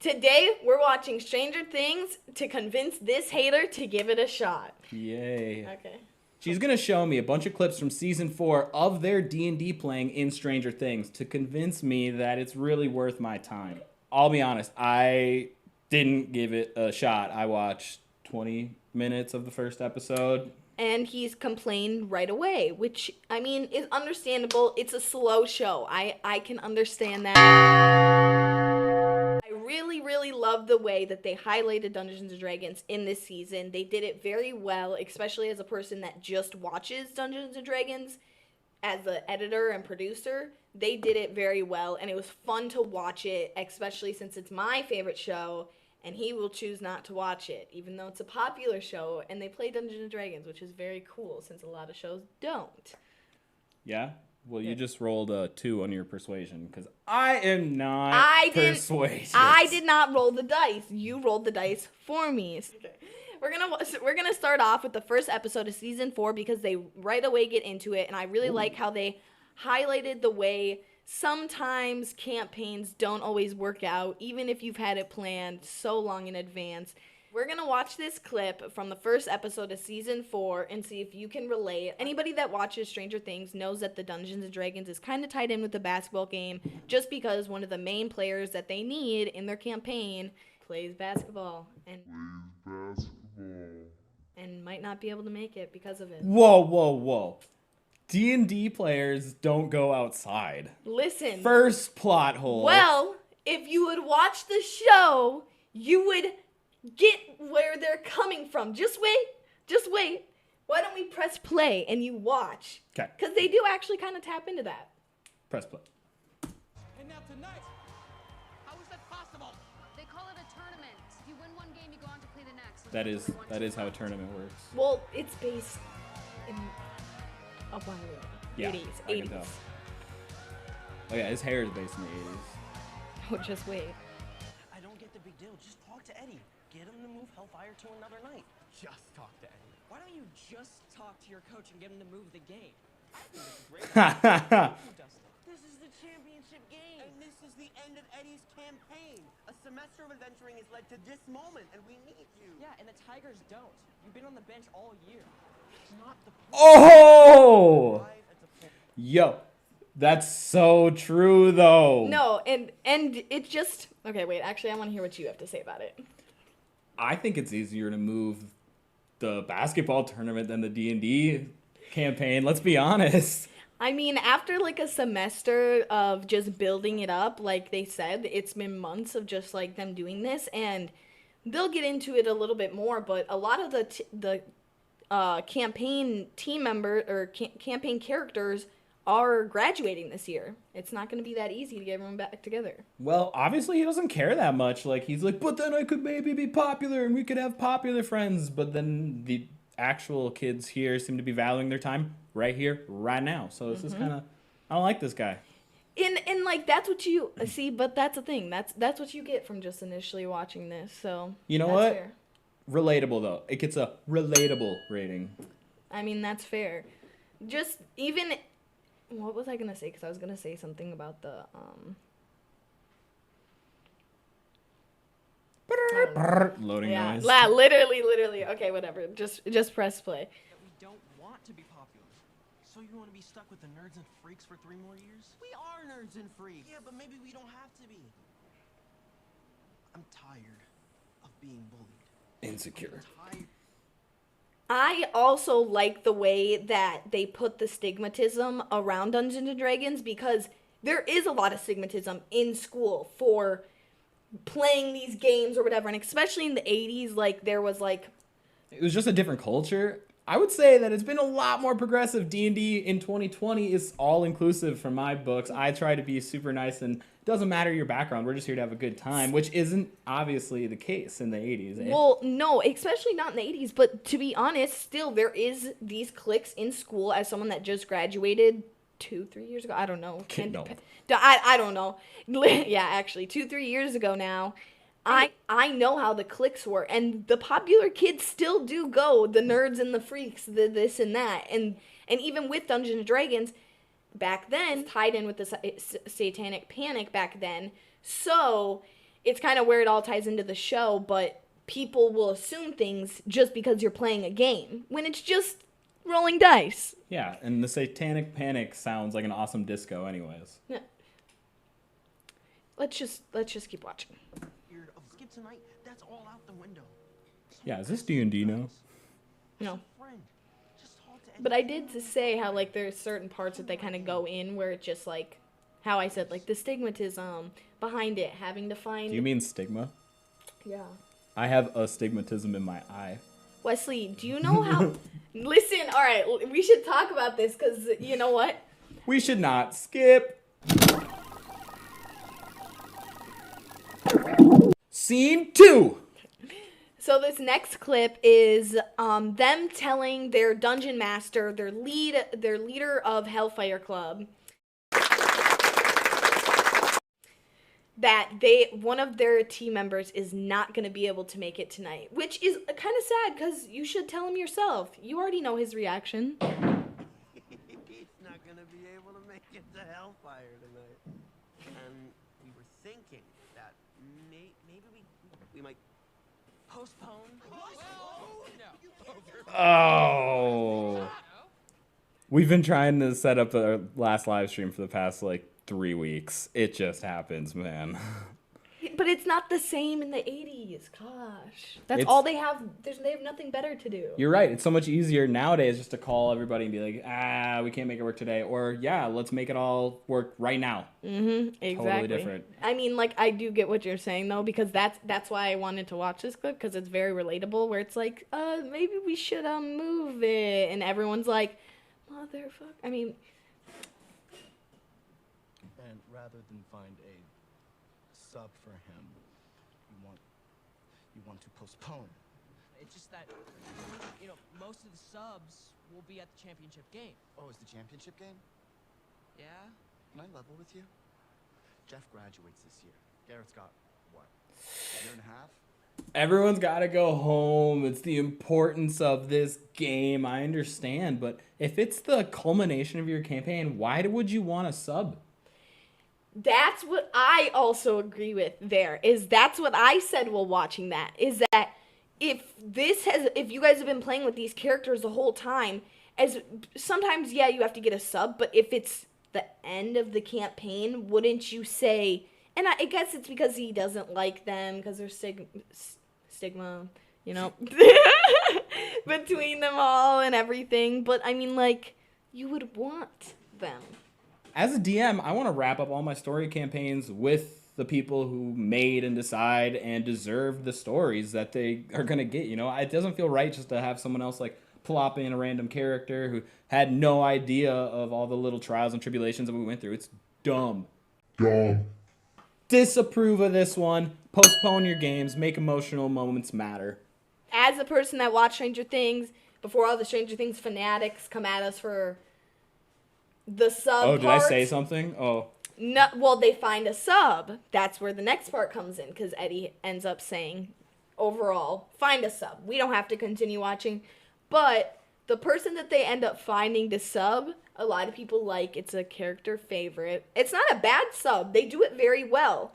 Today, we're watching Stranger Things to convince this hater to give it a shot. Yay. Okay. She's going to show me a bunch of clips from Season 4 of their D&D playing in Stranger Things to convince me that it's really worth my time. I'll be honest, I didn't give it a shot. I watched 20 minutes of the first episode. And he's complained right away, which, I mean, is understandable. It's a slow show. I can understand that. I really, really love the way that they highlighted Dungeons & Dragons in this season. They did it very well, especially as a person that just watches Dungeons & Dragons. As the editor and producer, they did it very well, and it was fun to watch it, especially since it's my favorite show. And he will choose not to watch it, even though it's a popular show, and they play Dungeons & Dragons, which is very cool, since a lot of shows don't. Yeah? Well, you just rolled a 2 on your persuasion, because I am not persuaded. I did not roll the dice. You rolled the dice for me. Okay. We're gonna start off with the first episode of Season 4, because they right away get into it, and I really like how they highlighted the way sometimes campaigns don't always work out, even if you've had it planned so long in advance. We're going to watch this clip from the first episode of Season 4 and see if you can relate. Anybody that watches Stranger Things knows that the Dungeons & Dragons is kind of tied in with the basketball game, just because one of the main players that they need in their campaign plays basketball. And might not be able to make it because of it. Whoa. D&D players don't go outside. Listen. First plot hole. Well, if you would watch the show, you would get where they're coming from. Just wait. Why don't we press play and you watch? Okay. Because they do actually kind of tap into that. Press play. And now tonight, how is that possible? They call it a tournament. You win one game, you go on to play the next. That is how a tournament works. Well, it's based in a while ago. Yeah, 80s. I can tell. Oh yeah, his hair is based in the 80s. Oh, just wait. I don't get the big deal. Just talk to Eddie. Get him to move Hellfire to another night. Just talk to Eddie. Why don't you just talk to your coach and get him to move the game? I think it's a great idea. This is the championship game. And this is the end of Eddie's campaign. A semester of adventuring has led to this moment, and we need you. Yeah, and the Tigers don't. You've been on the bench all year. It's not the point. Oh! Yo, that's so true, though. No, and it just... Okay, wait. Actually, I want to hear what you have to say about it. I think it's easier to move the basketball tournament than the D&D campaign. Let's be honest. I mean, after like a semester of just building it up, like they said, it's been months of just like them doing this, and they'll get into it a little bit more, but a lot of the campaign team member or campaign characters are graduating this year. It's not going to be that easy to get everyone back together. Well, obviously he doesn't care that much. Like, he's like, but then I could maybe be popular and we could have popular friends. But then the actual kids here seem to be valuing their time right here, right now. So this is kind of, I don't like this guy. And like, that's what you see, but that's the thing. That's what you get from just initially watching this. So you know that's what? fair. Relatable, though. It gets a relatable rating. I mean, that's fair. Just even... What was I going to say? Because I was going to say something about the... Loading noise. Literally. Okay, whatever. Just press play. That we don't want to be popular. So you want to be stuck with the nerds and freaks for 3 more years? We are nerds and freaks. Yeah, but maybe we don't have to be. I'm tired of being bullied. Insecure. I also like the way that they put the stigmatism around Dungeons & Dragons, because there is a lot of stigmatism in school for playing these games or whatever, and especially in the 80s, like, there was, like... It was just a different culture. I would say that it's been a lot more progressive. D&D in 2020 is all-inclusive from my books. I try to be super nice, and it doesn't matter your background. We're just here to have a good time, which isn't obviously the case in the 80s. Eh? Well, no, especially not in the 80s, but to be honest, still, there is these cliques in school. As someone that just graduated 2-3 years ago, I don't know. I don't know. Yeah, actually, 2-3 years ago now. I know how the cliques were, and the popular kids still do go, the nerds and the freaks, the this and that, and even with Dungeons and Dragons, back then, tied in with the satanic panic back then, so it's kind of where it all ties into the show, but people will assume things just because you're playing a game when it's just rolling dice. Yeah, and the Satanic Panic sounds like an awesome disco anyways. Yeah. Let's just keep watching. Skip tonight. That's all out the window. Yeah, is this D&D now? No. Friend, just talk to Eddie. But I did to say how, like, there's certain parts that they kind of go in where it's just, like, how I said, like, the stigmatism behind it, having to find... Do you mean stigma? Yeah. I have astigmatism in my eye. Wesley, do you know how... Listen, all right, we should talk about this because, you know what? We should not skip. Scene 2. So this next clip is them telling their dungeon master, their leader of Hellfire Club, that one of their team members is not going to be able to make it tonight, which is kind of sad because you should tell him yourself. You already know his reaction. He's not gonna be able to make it to Hellfire tonight. And we were thinking that maybe we might postpone. Oh. We've been trying to set up our last live stream for the past, 3 weeks. It just happens, man. But it's not the same in the 80s. Gosh. That's It's- all they have. They have nothing better to do. You're right. It's so much easier nowadays just to call everybody and be like, we can't make it work today. Or, yeah, let's make it all work right now. Exactly. Totally different. I mean, I do get what you're saying, though, because that's why I wanted to watch this clip, because it's very relatable, where it's like, maybe we should move it. And everyone's like, motherfucker. I mean... And rather than find a sub for him, you want to postpone. It's just that, most of the subs will be at the championship game. Oh, is the championship game? Yeah? Can I level with you? Jeff graduates this year. Garrett's got, what, a year and a half? Everyone's got to go home. It's the importance of this game. I understand. But if it's the culmination of your campaign, why would you want a sub? That's what I also agree with there, is that's what I said while watching that, is that if you guys have been playing with these characters the whole time, as sometimes, yeah, you have to get a sub, but if it's the end of the campaign, wouldn't you say, and I guess it's because he doesn't like them, because there's stigma, between them all and everything, but I mean, you would want them. As a DM, I want to wrap up all my story campaigns with the people who made and decide and deserve the stories that they are going to get. It doesn't feel right just to have someone else plop in a random character who had no idea of all the little trials and tribulations that we went through. It's dumb. Disapprove of this one. Postpone your games. Make emotional moments matter. As a person that watched Stranger Things, before all the Stranger Things fanatics come at us for the sub Oh, did I part, say something? Oh. No, well, they find a sub. That's where the next part comes in, because Eddie ends up saying, overall, find a sub. We don't have to continue watching. But the person that they end up finding to sub, a lot of people it's a character favorite. It's not a bad sub. They do it very well.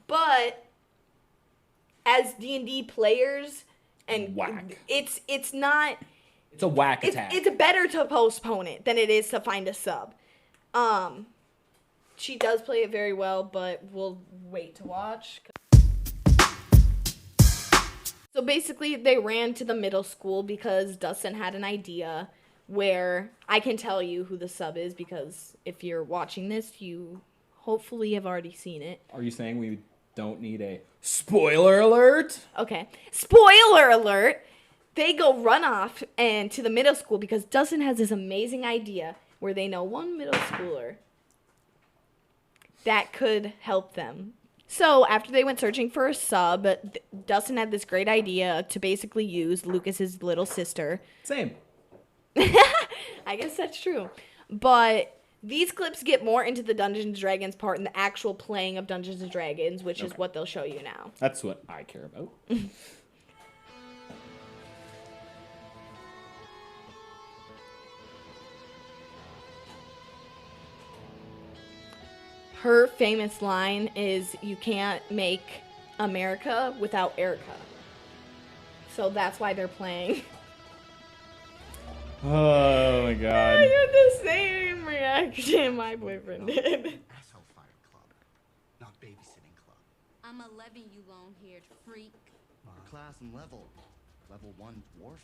But as D&D players, and Whack. it's not... It's a whack attack. It's better to postpone it than it is to find a sub. She does play it very well, but we'll wait to watch. So basically, they ran to the middle school because Dustin had an idea where I can tell you who the sub is, because if you're watching this, you hopefully have already seen it. Are you saying we don't need a spoiler alert? Okay. Spoiler alert! They go run off and to the middle school because Dustin has this amazing idea where they know one middle schooler that could help them. So after they went searching for a sub, Dustin had this great idea to basically use Lucas's little sister. Same. I guess that's true. But these clips get more into the Dungeons & Dragons part and the actual playing of Dungeons & Dragons, which is what they'll show you now. That's what I care about. Her famous line is, you can't make America without Erica. So that's why they're playing. Oh my I god. had the same reaction my boyfriend did. Asshole fire club, not babysitting club. I'm 11, you long-haired freak. Your class and level. Level 1 dwarf.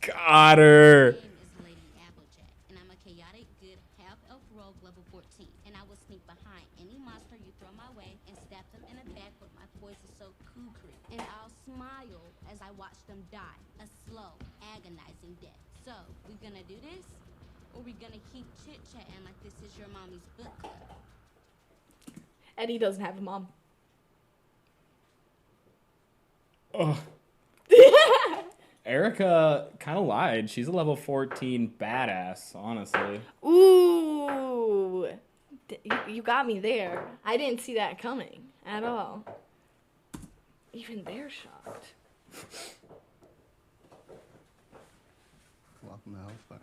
Got her. My name is Lady Applejack, and I'm a chaotic, good half-elf rogue level 14. And I will sneak behind any monster you throw my way and stab them in the back with my poison-soaked kukri. And I'll smile as I watch them die, a slow, agonizing death. So, we gonna do this? Or we gonna keep chit-chatting like this is your mommy's book club? Eddie doesn't have a mom. Ugh. Erica kind of lied. She's a level 14 badass, honestly. Ooh. You got me there. I didn't see that coming at all. Even they're shocked. Welcome to Hellfire.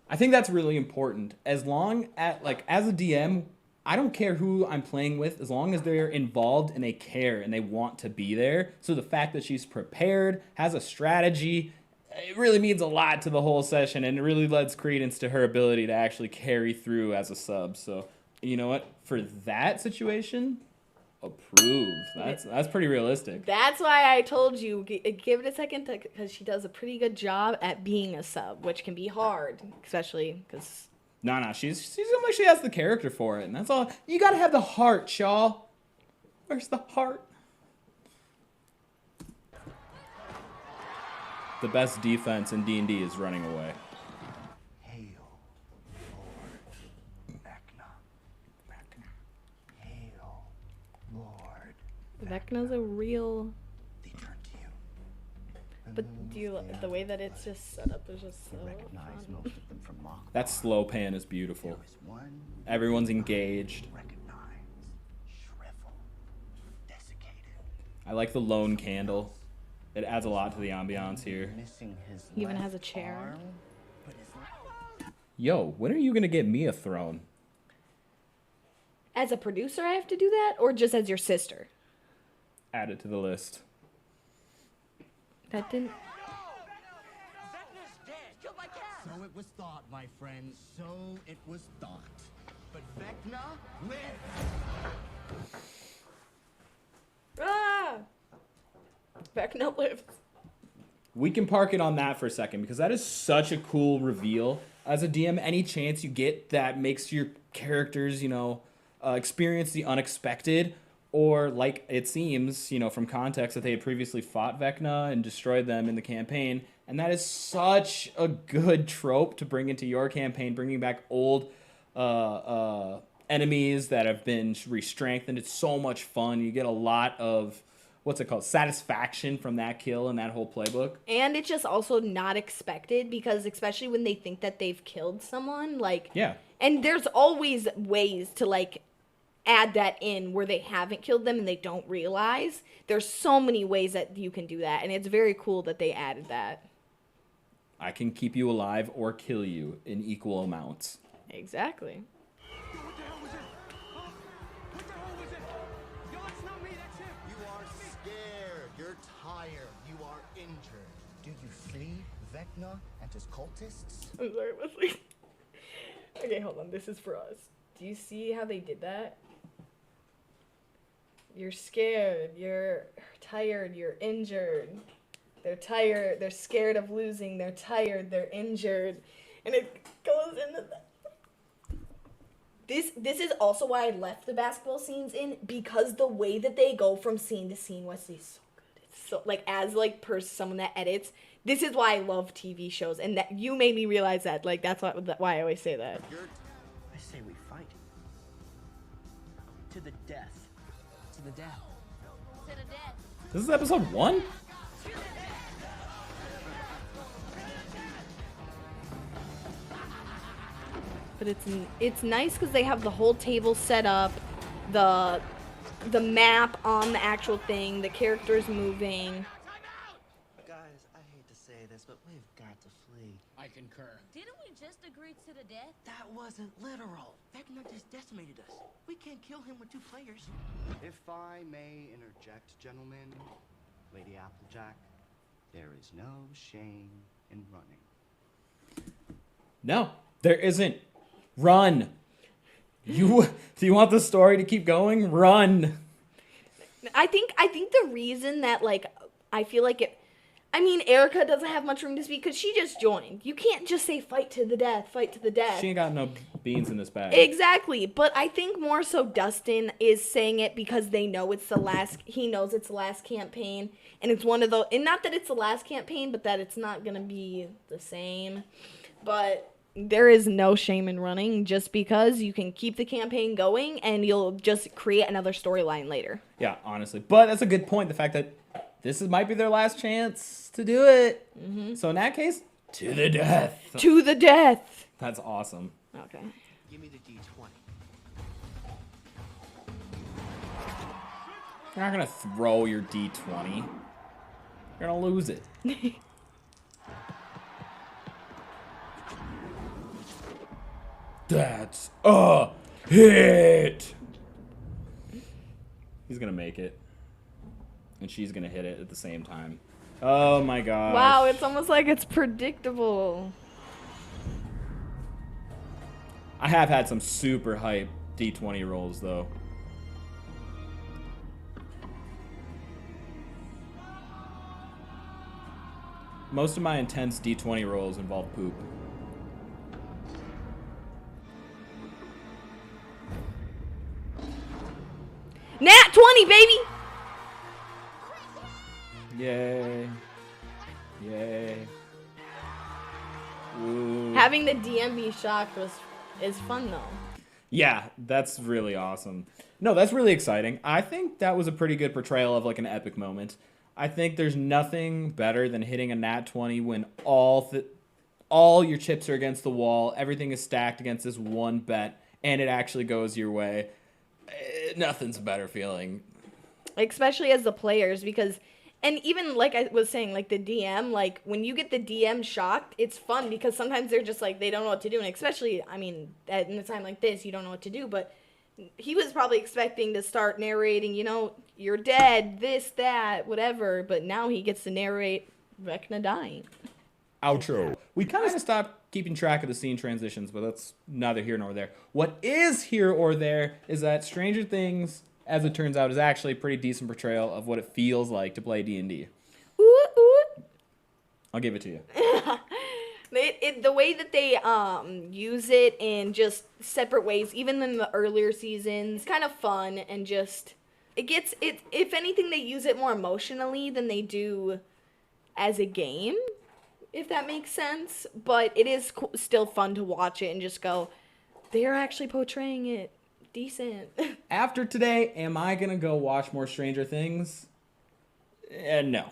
I think that's really important. As long as, like, as a DM, I don't care who I'm playing with, as long as they're involved and they care and they want to be there. So the fact that she's prepared, has a strategy, it really means a lot to the whole session, and it really lends credence to her ability to actually carry through as a sub. So, you know what? For that situation, approve. That's pretty realistic. That's why I told you, give it a second, because she does a pretty good job at being a sub, which can be hard, especially because... No, she's like she has the character for it, and that's all. You gotta have the heart, y'all. Where's the heart? The best defense in D&D is running away. Hail, Lord Vecna. Hail, Lord. Vecna's a real... They turn to you. But do you the way that it's just set up is just so You recognize fun. most of them from Mock. That slow pan is beautiful. There is one Everyone's engaged. recognized, shriveled, desiccated. I like the lone candle. It adds a lot to the ambiance here. Missing his He even left has a chair. arm, but his Yo, when are you gonna get me a throne? As a producer, I have to do that, or just as your sister? Add it to the list. That didn't... Vecna's dead. Killed by cat. So it was thought, my friend. So it was thought. But Vecna lives. Ah! Vecna lives. We can park it on that for a second because that is such a cool reveal. As a DM, any chance you get that makes your characters, experience the unexpected, or like it seems, from context that they had previously fought Vecna and destroyed them in the campaign. And that is such a good trope to bring into your campaign, bringing back old enemies that have been re-strengthened. It's so much fun. You get a lot of, satisfaction from that kill and that whole playbook. And it's just also not expected because especially when they think that they've killed someone, Yeah. And there's always ways to add that in where they haven't killed them and they don't realize. There's so many ways that you can do that, and it's very cool that they added that. I can keep you alive or kill you in equal amounts. Exactly. What the hell was it? Huh? What the hell was it? Yo, that's not me. That's him. You are scared. You're tired. You are injured. Do you see Vecna and his cultists? I'm sorry, Wesley. Okay, hold on. This is for us. Do you see how they did that? You're scared. You're tired. You're injured. They're tired. They're scared of losing. They're tired. They're injured. And it goes into that. This is also why I left the basketball scenes in, because the way that they go from scene to scene, Wesley, is so good. It's so, as someone that edits, this is why I love TV shows, and that you made me realize that. That's why I always say that. I say we fight. To the death. To the death. To the death. This is episode 1? But it's nice because they have the whole table set up, the map on the actual thing, the characters moving. Guys, I hate to say this, but we've got to flee. I concur. Didn't we just agree to the death? That wasn't literal. Vecna just decimated us. We can't kill him with 2 players. If I may interject, gentlemen, Lady Applejack, there is no shame in running. No, there isn't. Run. Do you want the story to keep going? Run. I think the reason that, like, I feel like it, I mean, Erica doesn't have much room to speak because she just joined. You can't just say fight to the death, fight to the death. She ain't got no beans in this bag. Exactly. But I think more so Dustin is saying it because they know it's the last, he knows it's the last campaign. And it's one of those, and not that it's the last campaign, but that it's not going to be the same. But there is no shame in running just because you can keep the campaign going and you'll just create another storyline later. Yeah, honestly. But that's a good point. The fact that might be their last chance to do it. Mm-hmm. So in that case, to the death. To the death. That's awesome. Okay. Give me the D20. You're not going to throw your D20. You're going to lose it. That's a hit. He's going to make it. And she's going to hit it at the same time. Oh my gosh. Wow, it's almost like it's predictable. I have had some super hype D20 rolls, though. Most of my intense D20 rolls involve poop. Nat 20, baby! Yay. Yay. Ooh. Having the DM be shocked is fun, though. Yeah, that's really awesome. No, that's really exciting. I think that was a pretty good portrayal of like an epic moment. I think there's nothing better than hitting a nat 20 when all your chips are against the wall, everything is stacked against this one bet, and it actually goes your way. Nothing's a better feeling. Especially as the players, because, and even like I was saying, like the DM, like when you get the DM shocked, it's fun because sometimes they're just like, they don't know what to do. And especially, I mean, in a time like this, you don't know what to do, but he was probably expecting to start narrating, you know, you're dead, this, that, whatever. But now he gets to narrate Vecna dying. Outro. We kind of stopped keeping track of the scene transitions, but that's neither here nor there. What is here or there is that Stranger Things, as it turns out, is actually a pretty decent portrayal of what it feels like to play D&D. Ooh, ooh. I'll give it to you. The way that they use it in just separate ways, even in the earlier seasons, kind of fun and just if anything, they use it more emotionally than they do as a game, if that makes sense. But it is still fun to watch it and just go, they're actually portraying it decent. After today, am I gonna go watch more Stranger Things? No.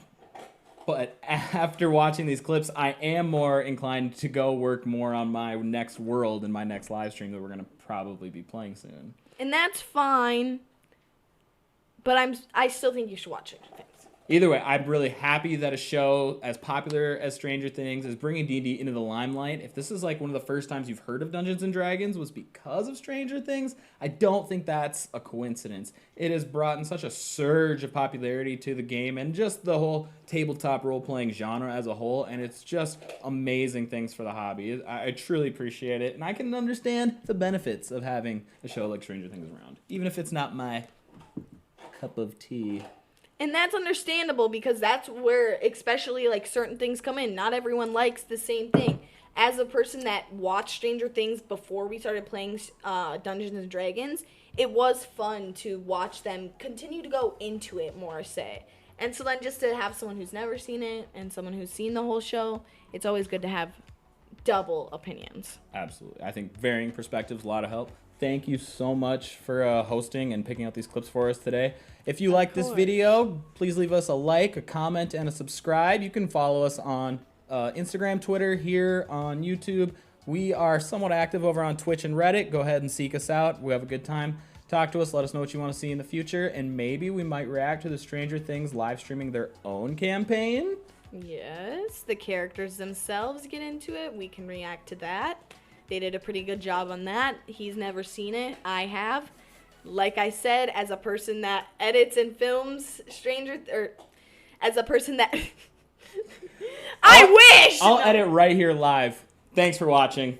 But after watching these clips, I am more inclined to go work more on my next world and my next live stream that we're going to probably be playing soon. And that's fine. But I still think you should watch it. Thanks. Either way, I'm really happy that a show as popular as Stranger Things is bringing D&D into the limelight. If this is like one of the first times you've heard of Dungeons & Dragons was because of Stranger Things, I don't think that's a coincidence. It has brought in such a surge of popularity to the game and just the whole tabletop role-playing genre as a whole, and it's just amazing things for the hobby. I truly appreciate it, and I can understand the benefits of having a show like Stranger Things around, even if it's not my cup of tea. And that's understandable because that's where especially like certain things come in. Not everyone likes the same thing. As a person that watched Stranger Things before we started playing Dungeons & Dragons, it was fun to watch them continue to go into it more, say. And so then just to have someone who's never seen it and someone who's seen the whole show, it's always good to have double opinions. Absolutely. I think varying perspectives, a lot of help. Thank you so much for hosting and picking out these clips for us today. If you like this video, please leave us a like, a comment, and a subscribe. You can follow us on Instagram, Twitter, here on YouTube. We are somewhat active over on Twitch and Reddit. Go ahead and seek us out. We have a good time. Talk to us. Let us know what you want to see in the future. And maybe we might react to the Stranger Things live streaming their own campaign. Yes, the characters themselves get into it. We can react to that. They did a pretty good job on that. He's never seen it. I have. Like I said, as a person that edits and films as a person that I wish! I'll edit right here live. Thanks for watching.